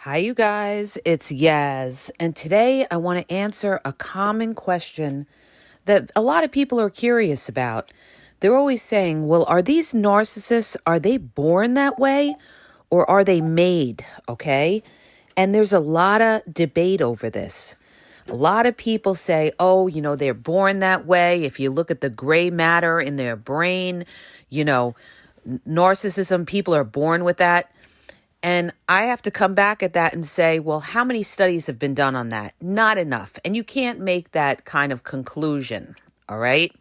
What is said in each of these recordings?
Hi, you guys. It's Yaz. And today I want to answer a common question that a lot of people are curious about. They're always saying, well, are these narcissists, are they born that way or are they made? Okay. And there's a lot of debate over this. A lot of people say, oh, they're born that way. If you look at the gray matter in their brain, narcissism, people are born with that. And I have to come back at that and say, well, how many studies have been done on that? Not enough. And you can't make that kind of conclusion, all right?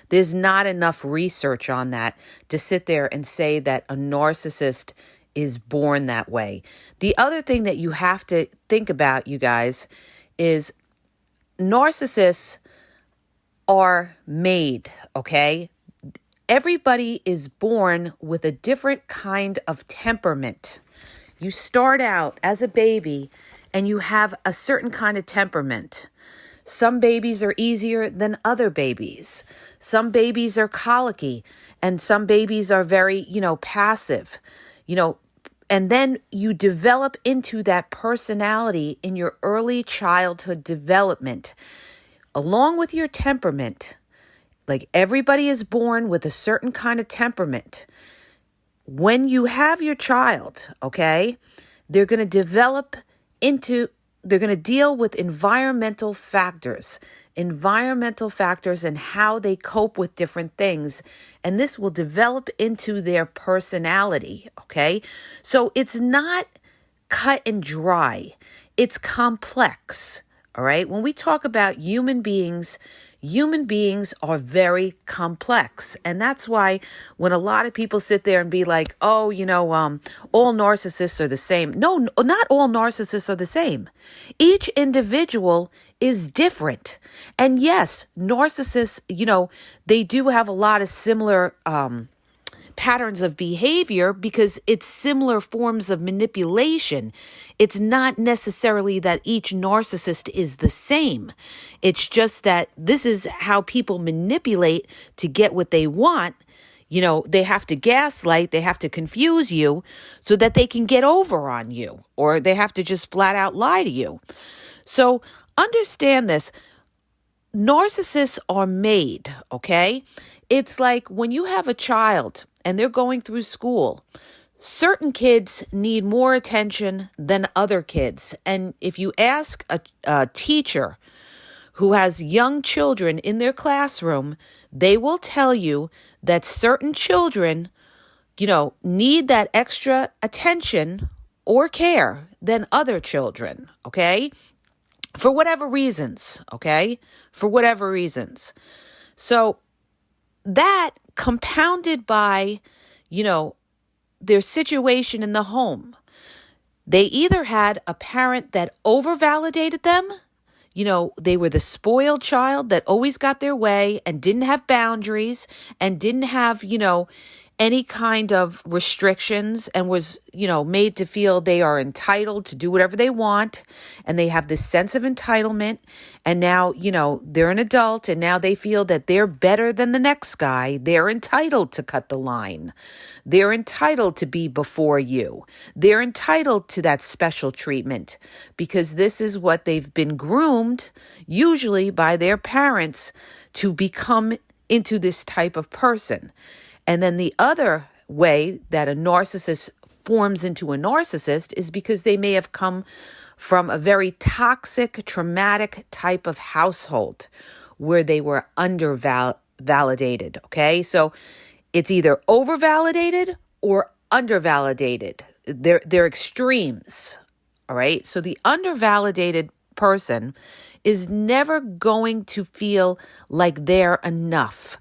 There's not enough research on that to sit there and say that a narcissist is born that way. The other thing that you have to think about, you guys, is narcissists are made, okay? Everybody is born with a different kind of temperament. You start out as a baby and you have a certain kind of temperament. Some babies are easier than other babies. Some babies are colicky and some babies are very, passive, and then you develop into that personality in your early childhood development, along with your temperament. Like everybody is born with a certain kind of temperament. When you have your child, okay, they're going to deal with environmental factors and how they cope with different things. And this will develop into their personality, okay? So it's not cut and dry. It's complex, all right? When we talk about human beings are very complex. And that's why when a lot of people sit there and be like, oh, all narcissists are the same. No, not all narcissists are the same. Each individual is different. And yes, narcissists, they do have a lot of similar patterns of behavior because it's similar forms of manipulation. It's not necessarily that each narcissist is the same. It's just that this is how people manipulate to get what they want. They have to gaslight, they have to confuse you so that they can get over on you, or they have to just flat out lie to you. So understand this. Narcissists are made, okay? It's like when you have a child and they're going through school, certain kids need more attention than other kids. And if you ask a teacher who has young children in their classroom, they will tell you that certain children, need that extra attention or care than other children, okay? For whatever reasons, okay? For whatever reasons. So that compounded by, their situation in the home. They either had a parent that over-validated them, they were the spoiled child that always got their way and didn't have boundaries and didn't have, any kind of restrictions and was, made to feel they are entitled to do whatever they want. And they have this sense of entitlement. And now, they're an adult and now they feel that they're better than the next guy. They're entitled to cut the line. They're entitled to be before you. They're entitled to that special treatment because this is what they've been groomed, usually by their parents, to become into this type of person. And then the other way that a narcissist forms into a narcissist is because they may have come from a very toxic, traumatic type of household where they were undervalidated, okay? So it's either overvalidated or undervalidated. They're extremes, all right? So the undervalidated person is never going to feel like they're enough.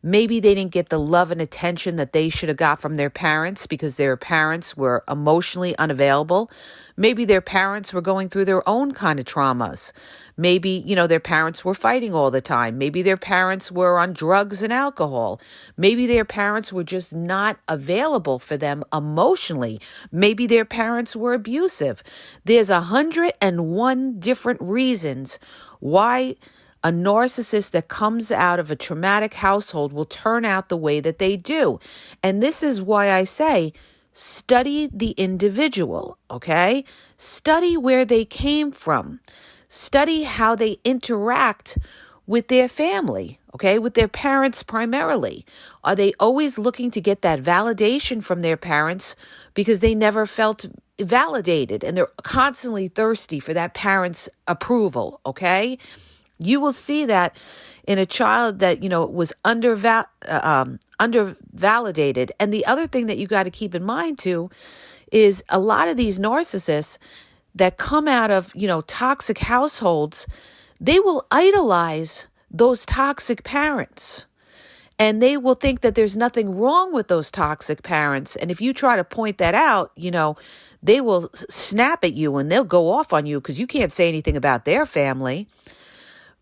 Maybe they didn't get the love and attention that they should have got from their parents because their parents were emotionally unavailable. Maybe their parents were going through their own kind of traumas. Maybe, their parents were fighting all the time. Maybe their parents were on drugs and alcohol. Maybe their parents were just not available for them emotionally. Maybe their parents were abusive. There's 101 different reasons why a narcissist that comes out of a traumatic household will turn out the way that they do. And this is why I say study the individual, okay? Study where they came from. Study how they interact with their family, okay? With their parents primarily. Are they always looking to get that validation from their parents because they never felt validated and they're constantly thirsty for that parent's approval, okay? You will see that in a child that, was undervalidated. And the other thing that you got to keep in mind too is a lot of these narcissists that come out of, toxic households, they will idolize those toxic parents. And they will think that there's nothing wrong with those toxic parents. And if you try to point that out, they will snap at you and they'll go off on you because you can't say anything about their family.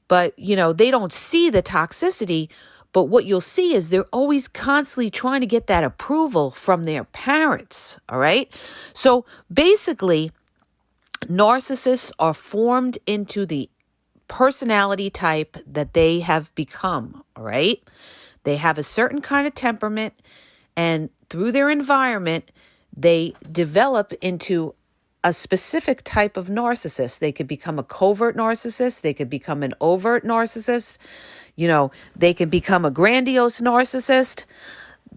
But, they don't see the toxicity. But what you'll see is they're always constantly trying to get that approval from their parents. All right. So basically, narcissists are formed into the personality type that they have become. All right. They have a certain kind of temperament, and through their environment, they develop into a specific type of narcissist. They could become a covert narcissist. They could become an overt narcissist. They can become a grandiose narcissist.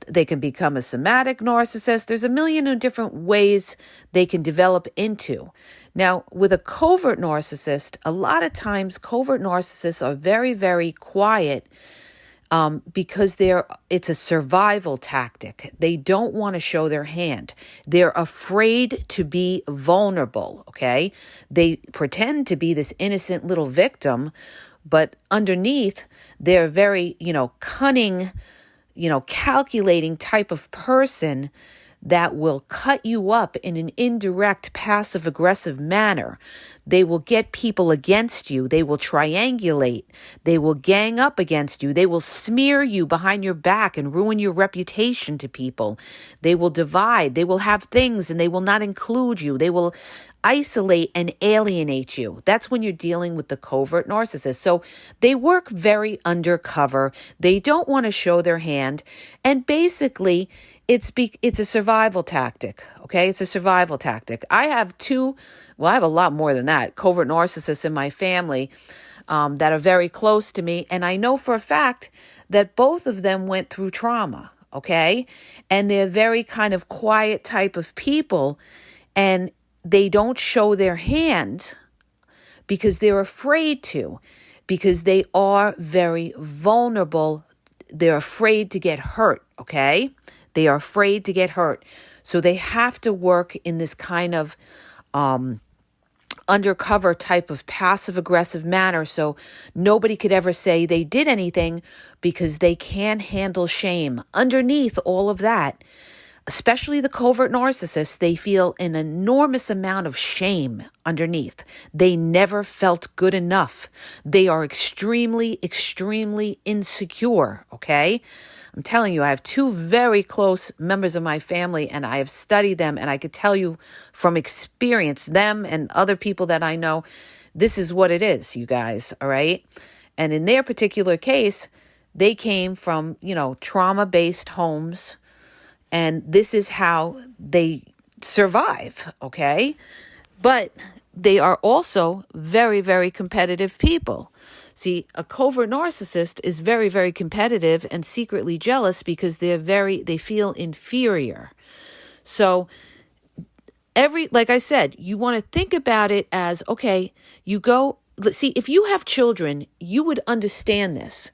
They can become a somatic narcissist. There's a million of different ways they can develop into. Now, with a covert narcissist, a lot of times covert narcissists are very, very quiet because it's a survival tactic. They don't want to show their hand. They're afraid to be vulnerable, okay? They pretend to be this innocent little victim, but underneath, they're very, cunning, calculating type of person that will cut you up in an indirect, passive-aggressive manner. They will get people against you. They will triangulate. They will gang up against you. They will smear you behind your back and ruin your reputation to people. They will divide. They will have things and they will not include you. They will isolate and alienate you. That's when you're dealing with the covert narcissist. So they work very undercover. They don't want to show their hand. And basically, it's a survival tactic, okay? It's a survival tactic. I have I have a lot more than that, covert narcissists in my family that are very close to me. And I know for a fact that both of them went through trauma, okay? And they're very kind of quiet type of people. And they don't show their hand because they're afraid to, because they are very vulnerable. They're afraid to get hurt, okay? They are afraid to get hurt. So they have to work in this kind of undercover type of passive-aggressive manner. So nobody could ever say they did anything because they can't handle shame. Underneath all of that, especially the covert narcissists, they feel an enormous amount of shame underneath. They never felt good enough. They are extremely, extremely insecure, okay? I'm telling you, I have two very close members of my family, and I have studied them, and I could tell you from experience, them and other people that I know, this is what it is, you guys, all right? And in their particular case, they came from, trauma-based homes, and this is how they survive, okay? But they are also very, very competitive people. See, a covert narcissist is very, very competitive and secretly jealous because they feel inferior. So like I said, you want to think about it as, okay, see, if you have children, you would understand this,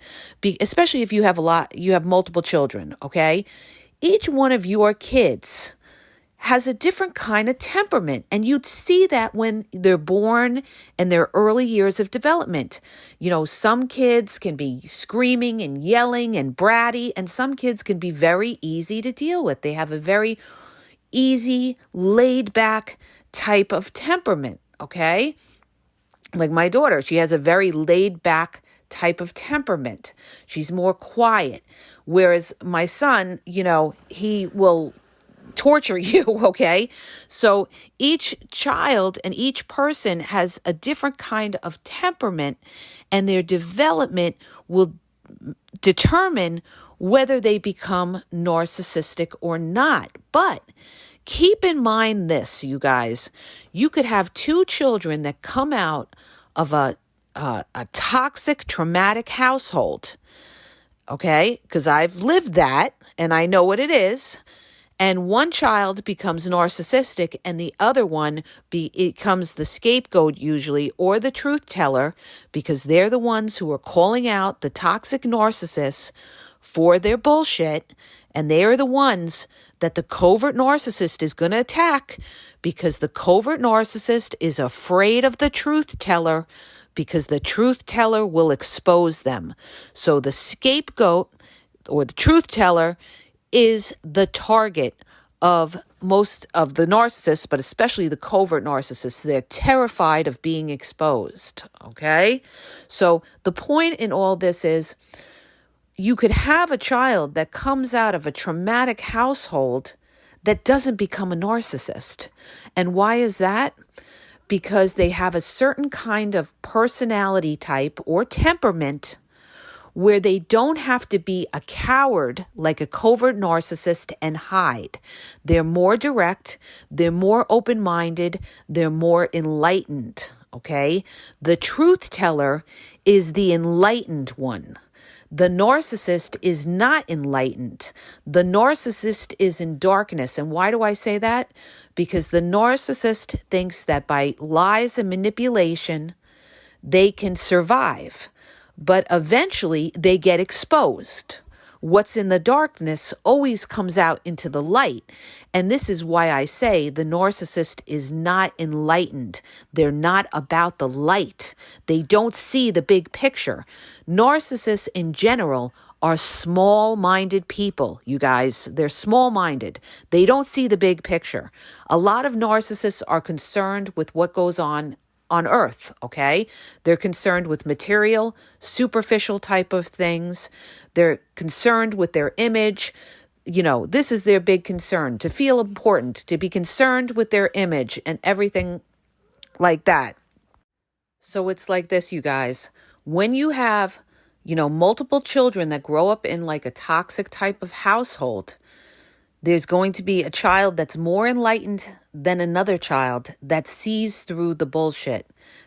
especially if you have multiple children, okay? Each one of your kids has a different kind of temperament. And you'd see that when they're born and their early years of development. Some kids can be screaming and yelling and bratty, and some kids can be very easy to deal with. They have a very easy, laid back type of temperament, okay? Like my daughter, she has a very laid back type of temperament. She's more quiet. Whereas my son, he will torture you, okay? So each child and each person has a different kind of temperament, and their development will determine whether they become narcissistic or not. But keep in mind this, you guys. You could have two children that come out of a toxic, traumatic household, okay? Because I've lived that and I know what it is. And one child becomes narcissistic and the other one becomes the scapegoat usually, or the truth teller, because they're the ones who are calling out the toxic narcissists for their bullshit. And they are the ones that the covert narcissist is going to attack, because the covert narcissist is afraid of the truth teller, because the truth teller will expose them. So the scapegoat or the truth teller is the target of most of the narcissists, but especially the covert narcissists. They're terrified of being exposed, okay? So the point in all this is you could have a child that comes out of a traumatic household that doesn't become a narcissist. And why is that? Because they have a certain kind of personality type or temperament where they don't have to be a coward like a covert narcissist and hide. They're more direct, they're more open-minded, they're more enlightened, okay? The truth teller is the enlightened one. The narcissist is not enlightened. The narcissist is in darkness. And why do I say that? Because the narcissist thinks that by lies and manipulation, they can survive. But eventually they get exposed. What's in the darkness always comes out into the light. And this is why I say the narcissist is not enlightened. They're not about the light. They don't see the big picture. Narcissists in general are small-minded people, you guys. They're small-minded. They don't see the big picture. A lot of narcissists are concerned with what goes on earth, okay? They're concerned with material, superficial type of things. They're concerned with their image. You know, this is their big concern, to feel important, to be concerned with their image and everything like that. So it's like this, you guys. When you have, multiple children that grow up in like a toxic type of household, there's going to be a child that's more enlightened than another child that sees through the bullshit,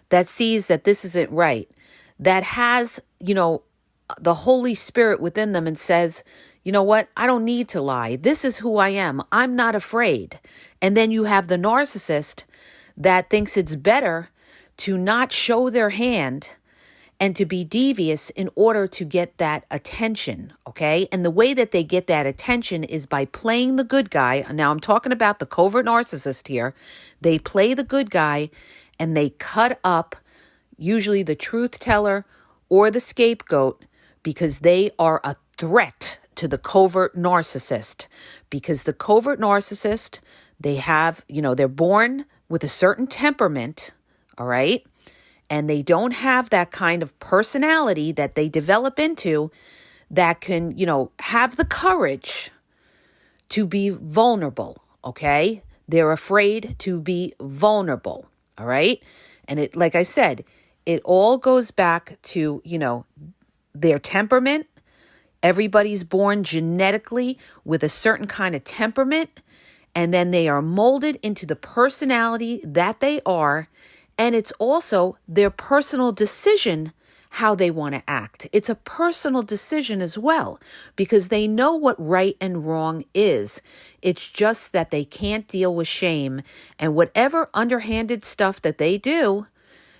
that sees that this isn't right, that has, the Holy Spirit within them and says, you know what? I don't need to lie. This is who I am. I'm not afraid. And then you have the narcissist that thinks it's better to not show their hand and to be devious in order to get that attention, okay? And the way that they get that attention is by playing the good guy. Now, I'm talking about the covert narcissist here. They play the good guy and they cut up usually the truth teller or the scapegoat because they are a threat to the covert narcissist. Because the covert narcissist, they have, they're born with a certain temperament, all right? And they don't have that kind of personality that they develop into that can, have the courage to be vulnerable, okay? They're afraid to be vulnerable, all right? And it, like I said, it all goes back to, their temperament. Everybody's born genetically with a certain kind of temperament, and then they are molded into the personality that they are. And it's also their personal decision how they want to act. It's a personal decision as well, because they know what right and wrong is. It's just that they can't deal with shame. And whatever underhanded stuff that they do,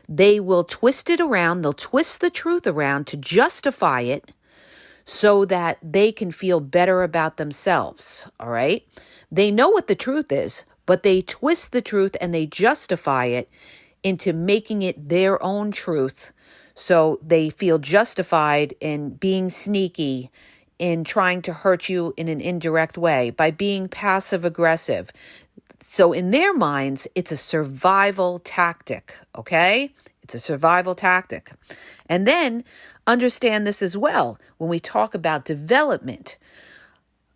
they will twist it around. They'll twist the truth around to justify it so that they can feel better about themselves. All right? They know what the truth is, but they twist the truth and they justify it into making it their own truth. So they feel justified in being sneaky, in trying to hurt you in an indirect way, by being passive aggressive. So in their minds, it's a survival tactic, okay? It's a survival tactic. And then understand this as well. When we talk about development,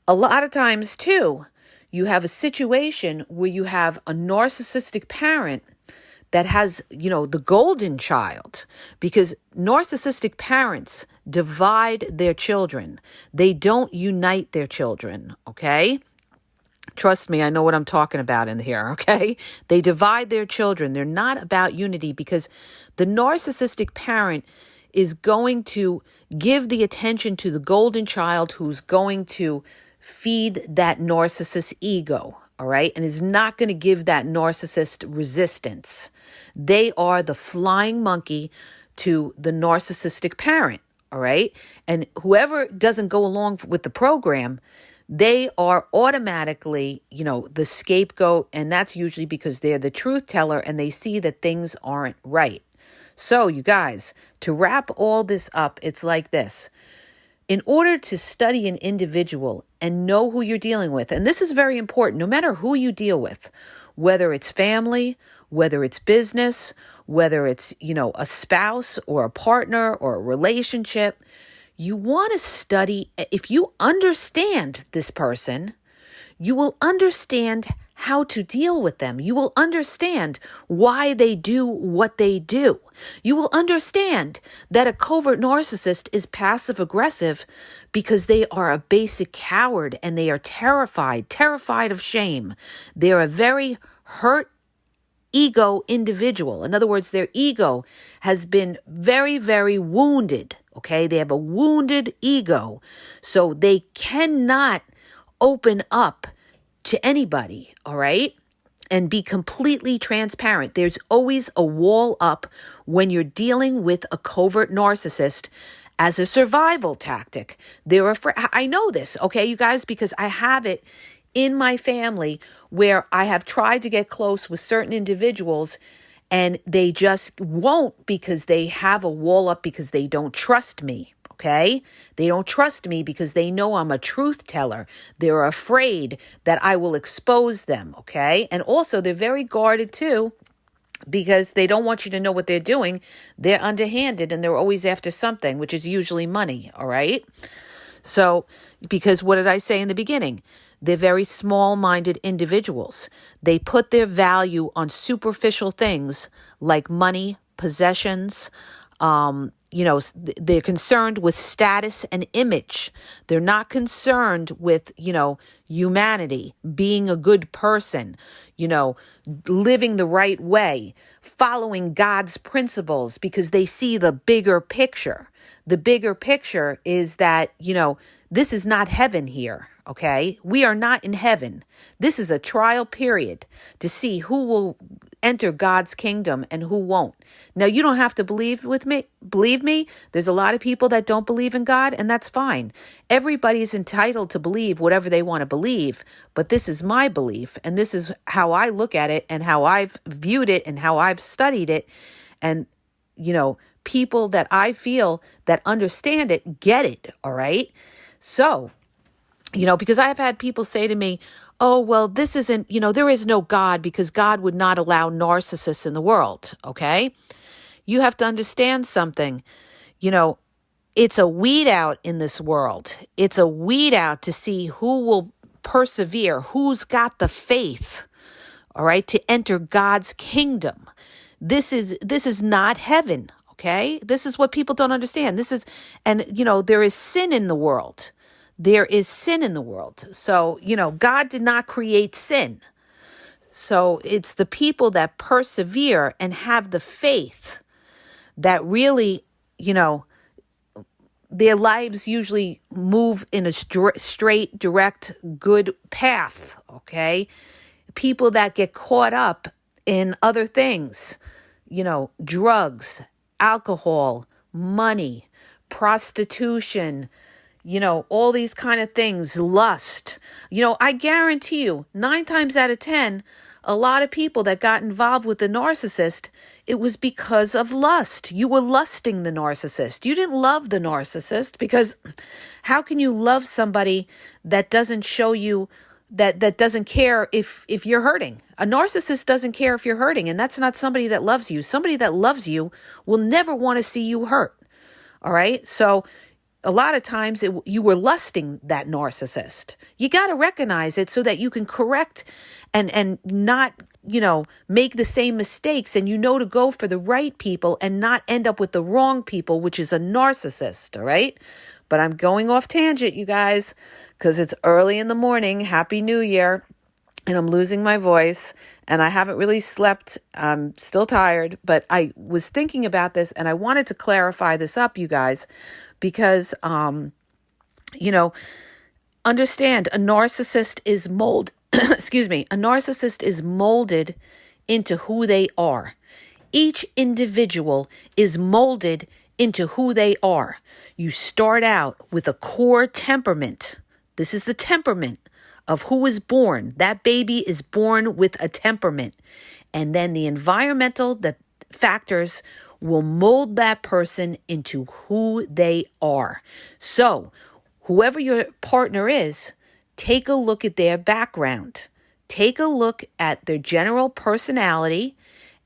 a lot of times too, you have a situation where you have a narcissistic parent that has, the golden child, because narcissistic parents divide their children. They don't unite their children, okay? Trust me, I know what I'm talking about in here, okay? They divide their children. They're not about unity, because the narcissistic parent is going to give the attention to the golden child, who's going to feed that narcissist ego, all right? And is not going to give that narcissist resistance. They are the flying monkey to the narcissistic parent, all right? And whoever doesn't go along with the program, they are automatically, the scapegoat. And that's usually because they're the truth teller and they see that things aren't right. So you guys, to wrap all this up, it's like this. In order to study an individual and know who you're dealing with, and this is very important, no matter who you deal with, whether it's family, whether it's business, whether it's, a spouse or a partner or a relationship, you want to study. If you understand this person, you will understand how to deal with them. You will understand why they do what they do. You will understand that a covert narcissist is passive aggressive because they are a basic coward and they are terrified of shame. They're a very hurt ego individual. In other words, their ego has been very, very wounded. Okay, they have a wounded ego, so they cannot open up to anybody, all right, and be completely transparent. There's always a wall up when you're dealing with a covert narcissist as a survival tactic. They're afraid. I know this, okay, you guys, because I have it in my family where I have tried to get close with certain individuals and they just won't, because they have a wall up because they don't trust me. Okay? They don't trust me because they know I'm a truth teller. They're afraid that I will expose them. Okay? And also they're very guarded too, because they don't want you to know what they're doing. They're underhanded and they're always after something, which is usually money. All right? So, because what did I say in the beginning? They're very small-minded individuals. They put their value on superficial things like money, possessions. They're concerned with status and image. They're not concerned with, humanity, being a good person, living the right way, following God's principles, because they see the bigger picture. The bigger picture is that, this is not heaven here, okay? We are not in heaven. This is a trial period to see who will enter God's kingdom and who won't. Now, you don't have to believe me. There's a lot of people that don't believe in God, and that's fine. Everybody's entitled to believe whatever they want to believe, but this is my belief, and this is how I look at it and how I've viewed it and how I've studied it. And, people that I feel that understand it get it, all right? So, because I've had people say to me, oh, well, this isn't, there is no God because God would not allow narcissists in the world, okay? You have to understand something. It's a weed out in this world. It's a weed out to see who will persevere, who's got the faith, all right, to enter God's kingdom. This is not heaven, okay? This is what people don't understand. There is sin in the world. There is sin in the world. So, God did not create sin. So it's the people that persevere and have the faith that really, their lives usually move in a straight, direct, good path, okay? People that get caught up in other things, drugs, alcohol, money, prostitution, all these kind of things, lust. I guarantee you, 9 times out of 10, a lot of people that got involved with the narcissist, it was because of lust. You were lusting the narcissist. You didn't love the narcissist, because how can you love somebody that doesn't show you, that doesn't care if you're hurting? A narcissist doesn't care if you're hurting, and that's not somebody that loves you. Somebody that loves you will never want to see you hurt. All right? So a lot of times you were lusting that narcissist. You got to recognize it so that you can correct and not, make the same mistakes, and to go for the right people and not end up with the wrong people, which is a narcissist. All right. But I'm going off tangent, you guys, because it's early in the morning. Happy New Year. And I'm losing my voice, and I haven't really slept. I'm still tired, but I was thinking about this, and I wanted to clarify this up, you guys, because, understand a narcissist is a narcissist is molded into who they are. Each individual is molded into who they are. You start out with a core temperament. This is the temperament of who is born. That baby is born with a temperament. And then the environmental factors will mold that person into who they are. So whoever your partner is, take a look at their background. Take a look at their general personality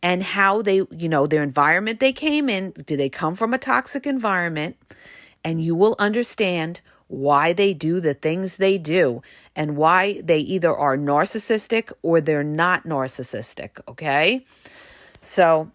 and how they, their environment they came in. Do they come from a toxic environment? And you will understand why they do the things they do and why they either are narcissistic or they're not narcissistic, okay? So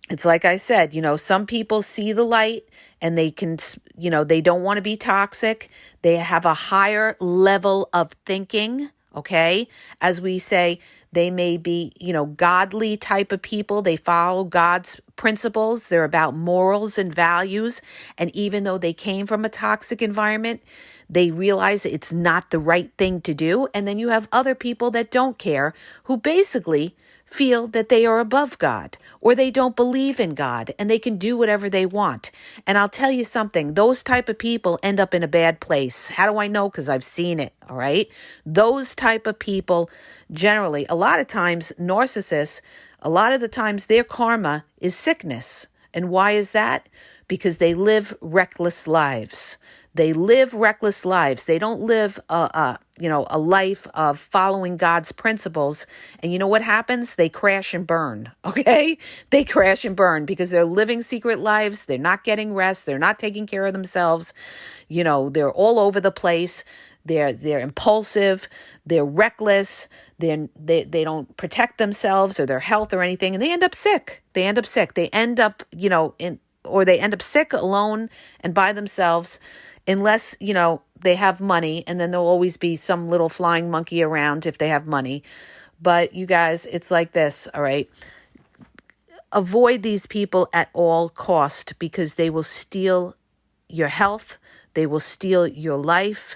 it's like I said, some people see the light and they can, they don't want to be toxic. They have a higher level of thinking, okay? As we say, they may be, godly type of people. They follow God's principles. They're about morals and values. And even though they came from a toxic environment, they realize it's not the right thing to do. And then you have other people that don't care, who basically feel that they are above God, or they don't believe in God, and they can do whatever they want. And I'll tell you something, those type of people end up in a bad place. How do I know? Because I've seen it, all right? Those type of people, generally, a lot of times, narcissists, a lot of the times their karma is sickness. And why is that? Because they live reckless lives. They live reckless lives. They don't live a life of following God's principles. And you know what happens? They crash and burn, okay? They crash and burn because they're living secret lives. They're not getting rest. They're not taking care of themselves. They're all over the place. They're impulsive. They're reckless. They don't protect themselves or their health or anything. And they end up sick. They end up sick alone and by themselves, unless, they have money, and then there'll always be some little flying monkey around if they have money. But you guys, it's like this, all right? Avoid these people at all cost, because they will steal your health. They will steal your life.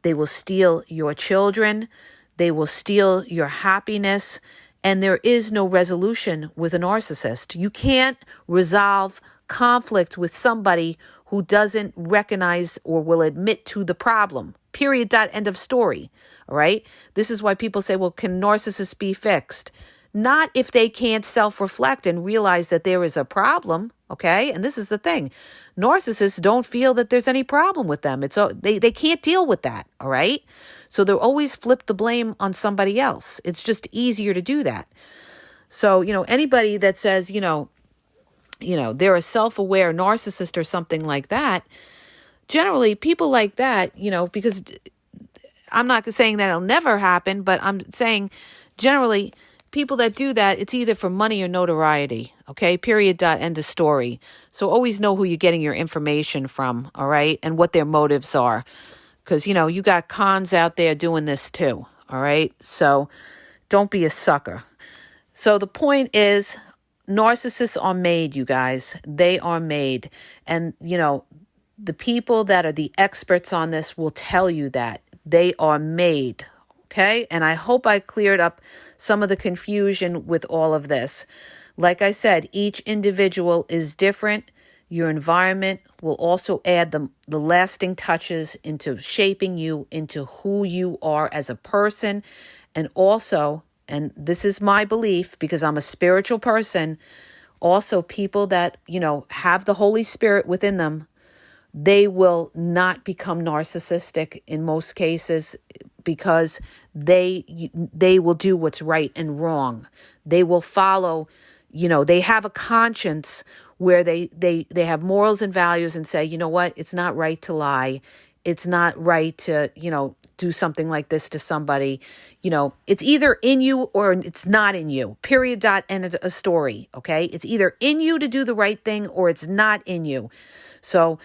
They will steal your children. They will steal your happiness. And there is no resolution with a narcissist. You can't resolve conflict with somebody who doesn't recognize or will admit to the problem. Period. Dot. End of story. All right. This is why people say, well, can narcissists be fixed? Not if they can't self-reflect and realize that there is a problem. Okay. And this is the thing. Narcissists don't feel that there's any problem with them. They can't deal with that. All right. So they'll always flip the blame on somebody else. It's just easier to do that. So, anybody that says, they're a self-aware narcissist or something like that, generally people like that, because I'm not saying that it'll never happen, but I'm saying generally people that do that, it's either for money or notoriety. Okay. Period. Dot. End of story. So always know who you're getting your information from. All right. And what their motives are. Because, you got cons out there doing this too. All right. So don't be a sucker. So the point is, narcissists are made, you guys. They are made. And, the people that are the experts on this will tell you that they are made. Okay. And I hope I cleared up some of the confusion with all of this. Like I said, each individual is different. Your environment will also add the lasting touches into shaping you into who you are as a person. And also, and this is my belief because I'm a spiritual person, also people that, have the Holy Spirit within them, they will not become narcissistic in most cases because they will do what's right and wrong. They will follow, they have a conscience where they have morals and values and say, you know what, it's not right to lie. It's not right to, do something like this to somebody. It's either in you or it's not in you. Period, dot, end of a story, okay? It's either in you to do the right thing or it's not in you. So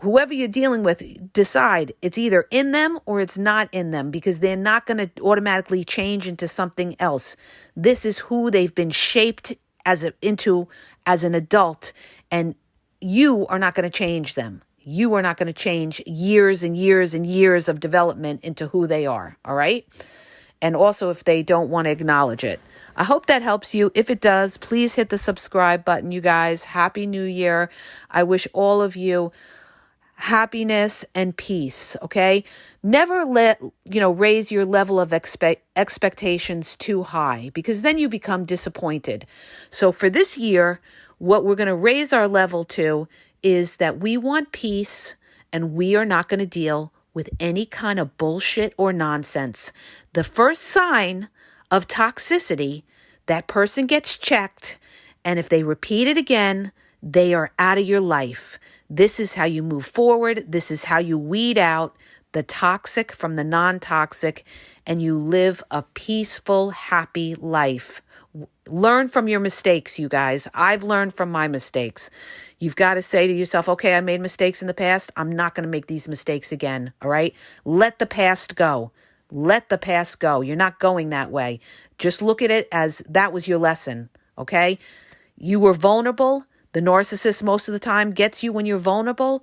whoever you're dealing with, decide it's either in them or it's not in them, because they're not going to automatically change into something else. This is who they've been shaped into as an adult, and you are not going to change them. You are not going to change years and years and years of development into who they are, all right? And also if they don't want to acknowledge it. I hope that helps you. If it does, please hit the subscribe button, you guys. Happy New Year. I wish all of you happiness and peace, okay? Never raise your level of expectations too high, because then you become disappointed. So for this year, what we're going to raise our level to is that we want peace, and we are not going to deal with any kind of bullshit or nonsense. The first sign of toxicity, that person gets checked, and if they repeat it again, they are out of your life. This is how you move forward. This is how you weed out the toxic from the non-toxic, and you live a peaceful, happy life. Learn from your mistakes, you guys. I've learned from my mistakes. You've got to say to yourself, okay, I made mistakes in the past. I'm not going to make these mistakes again, all right? Let the past go. Let the past go. You're not going that way. Just look at it as that was your lesson, okay? You were vulnerable. The narcissist most of the time gets you when you're vulnerable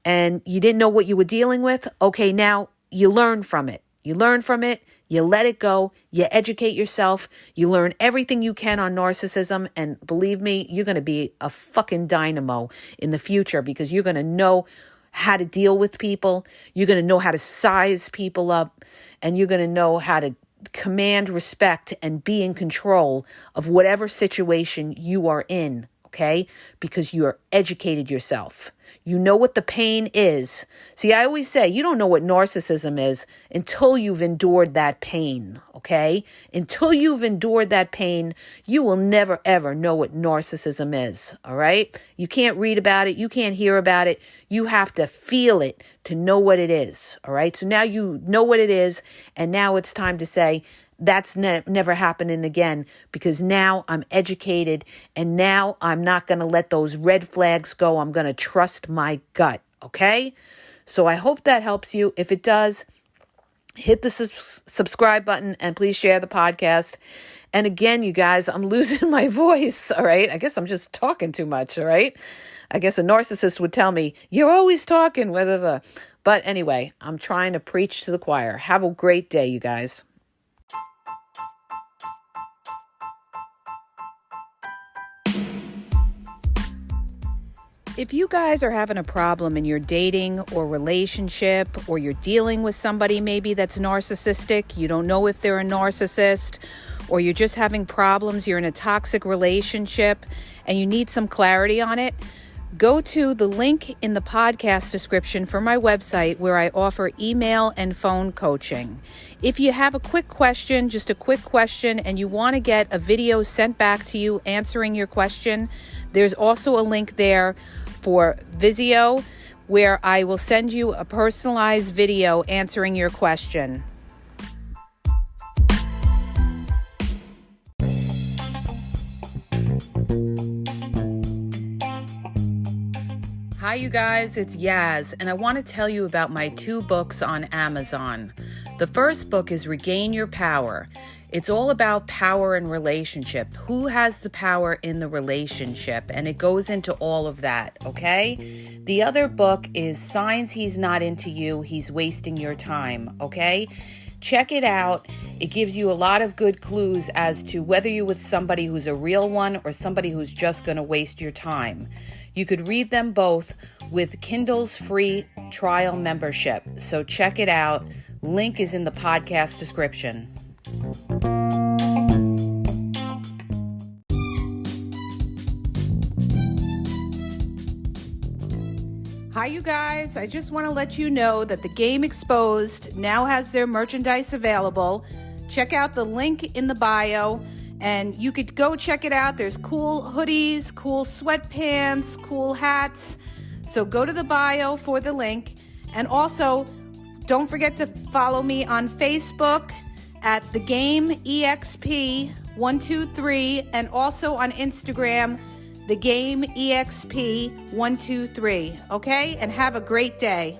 and you didn't know what you were dealing with. Okay, now you learn from it. You learn from it. You let it go. You educate yourself. You learn everything you can on narcissism. And believe me, you're going to be a fucking dynamo in the future, because you're going to know how to deal with people. You're going to know how to size people up, and you're going to know how to command respect and be in control of whatever situation you are in. Okay? Because you're educated yourself. You know what the pain is. See, I always say you don't know what narcissism is until you've endured that pain. Okay? Until you've endured that pain, you will never, ever know what narcissism is. All right? You can't read about it. You can't hear about it. You have to feel it to know what it is. All right? So now you know what it is, and now it's time to say, that's never happening again, because now I'm educated, and now I'm not going to let those red flags go. I'm going to trust my gut, okay? So I hope that helps you. If it does, hit the subscribe button, and please share the podcast. And again, you guys, I'm losing my voice, all right? I guess I'm just talking too much, all right? I guess a narcissist would tell me, you're always talking, whatever. But anyway, I'm trying to preach to the choir. Have a great day, you guys. If you guys are having a problem in your dating or relationship, or you're dealing with somebody maybe that's narcissistic, you don't know if they're a narcissist, or you're just having problems, you're in a toxic relationship and you need some clarity on it, go to the link in the podcast description for my website, where I offer email and phone coaching. If you have a quick question, just a quick question, and you want to get a video sent back to you answering your question, there's also a link there for Vizio, where I will send you a personalized video answering your question. Hi, you guys, it's Yaz, and I want to tell you about my 2 books on Amazon. The first book is Regain Your Power. It's all about power and relationship. Who has the power in the relationship? And it goes into all of that, okay? The other book is Signs He's Not Into You, He's Wasting Your Time, okay? Check it out. It gives you a lot of good clues as to whether you're with somebody who's a real one or somebody who's just going to waste your time. You could read them both with Kindle's free trial membership. So check it out. Link is in the podcast description. Hi, you guys. I just want to let you know that the Game Exposed now has their merchandise available. Check out the link in the bio And you could go check it out. There's cool hoodies, cool sweatpants, cool hats. So go to the bio for the link. And also, don't forget to follow me on Facebook at The Game EXP 123 and also on Instagram, The Game EXP 123. Okay? And have a great day.